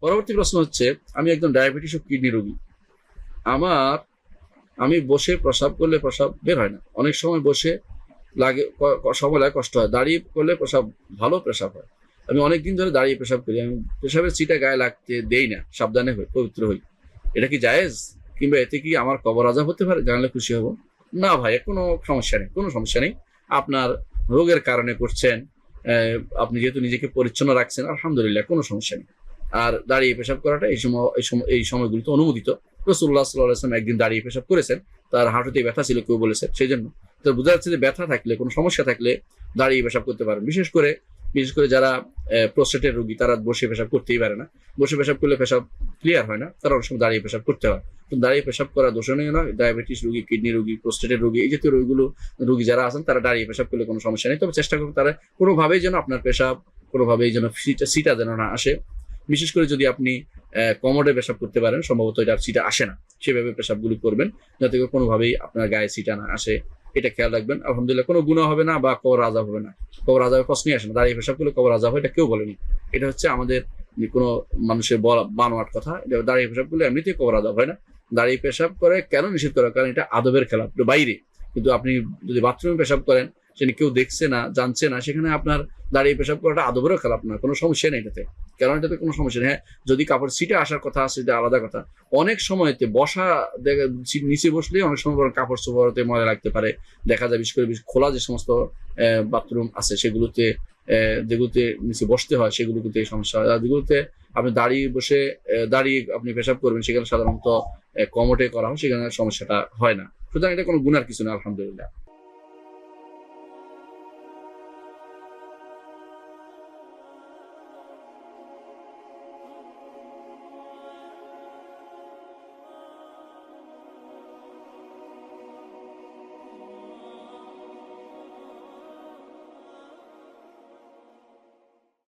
পরবর্তী প্রশ্ন হচ্ছে, আমি একজন ডায়াবেটিস ও কিডনি রোগী। আমি বসে প্রস্রাব করলে প্রস্রাব বের হয় না, অনেক সময় বসে লাগে, সময় লাগে, কষ্ট হয়। দাঁড়িয়ে করলে প্রস্রাব ভালো পেশাব হয়। আমি অনেকদিন ধরে দাঁড়িয়ে পেশাব করি, আমি পেশাবের ছিটা গায়ে লাগতে দেই না, সাবধানে হই, পবিত্র হই। এটা কি জায়েজ? কিংবা এতে কি আমার কবর আযাব হতে পারে? জানলে খুশি হব। না ভাই, কোনো সমস্যা নেই, কোনো সমস্যা নেই। আপনার রোগের কারণে করছেন, আপনি যেহেতু নিজেকে পরিচ্ছন্ন রাখছেন, আলহামদুলিল্লাহ, কোনো সমস্যা নেই। আর দাঁড়িয়ে পেশাব করাটা এই সময়গুলিতে অনুমোদিত। রাসূলুল্লাহ সাল্লাল্লাহু আলাইহি ওয়াসাল্লাম একদিন দাঁড়িয়ে পেশাব করেছেন, তার হাঁটুতে ব্যথা ছিল, কেউ বলেছে, সেই জন্য। তো বোঝা যাচ্ছে যে ব্যথা থাকলে, কোনো সমস্যা থাকলে দাঁড়িয়ে পেশাব করতে পারেন। বিশেষ করে যারা প্রস্টেটের রোগী, তারা বসে পেশাব করতেই পারে না। বসে পেশাব করলে পেশাব ক্লিয়ার হয় না, তারা অনেক সময় দাঁড়িয়ে পেশাব করতে হয়। তো দাঁড়িয়ে পেশাব করা দোষণীয় নয়। ডায়াবেটিস রোগী, কিডনি রোগী, প্রস্টেটের রোগী, এই জাতীয় রোগী যারা আছেন, তারা দাঁড়িয়ে পেশাব করলে কোনো সমস্যা নেই। তবে চেষ্টা করুন তারা কোনোভাবেই যেন আপনার পেশাব কোনোভাবেই যেন সিটা যেন না আসে। বিশেষ করে যদি আপনি কমোডে পেশাব করতে পারেন, সম্ভবত এটা সিটা আসে না, সেভাবে পেশাবগুলি করবেন, যাতে করে কোনোভাবেই আপনার গায়ে সিটা না আসে। এটা খেয়াল রাখবেন। আলহামদুলিল্লাহ, কোনো গুনাহ হবে না বা কবর আযাব হবে না। কবর আযাবের প্রশ্নই আসে না। দাঁড়িয়ে পেশাব করলে কবর আযাব হয়, এটা কেউ বলেনি। এটা হচ্ছে আমাদের কোনো মানুষের বানোয়াট কথা। এটা দাঁড়িয়ে পেশাব করলে এমনিতেই কবর আযাব হয় না। দাঁড়িয়ে পেশাব করে কেন নিষেধ করা? কারণ এটা আদবের খেলাফ, একটু বাইরে। কিন্তু আপনি যদি বাথরুমে পেশাব করেন, সেটা কেউ দেখছে না, জানছে না, সেখানে আপনার দাঁড়িয়ে পেশাব করাটা আদবেরও খেলাফ না, কোনো সমস্যা নেই এটাতে। কারণ এটাতে কোনো সমস্যা নেই। হ্যাঁ, যদি কাপড় সিটে আসার কথা আছে, সেটা আলাদা কথা। অনেক সময়তে বসা নিচে বসলে অনেক সময় কাপড় চোপড়তে ময়লা লাগতে পারে। দেখা যায় বিশেষ করে খোলা যে সমস্ত বাথরুম আছে, সেগুলোতে যেগুলোতে নিচে বসতে হয়, সেগুলোতে সমস্যা হয়। আর যেগুলোতে আপনি দাঁড়িয়ে আপনি পেশাব করবেন, সেখানে সাধারণত কমোটে করা হয়, সেখানে সমস্যাটা হয় না। সুতরাং এটা কোনো গুনার কিছু না, আলহামদুলিল্লাহ।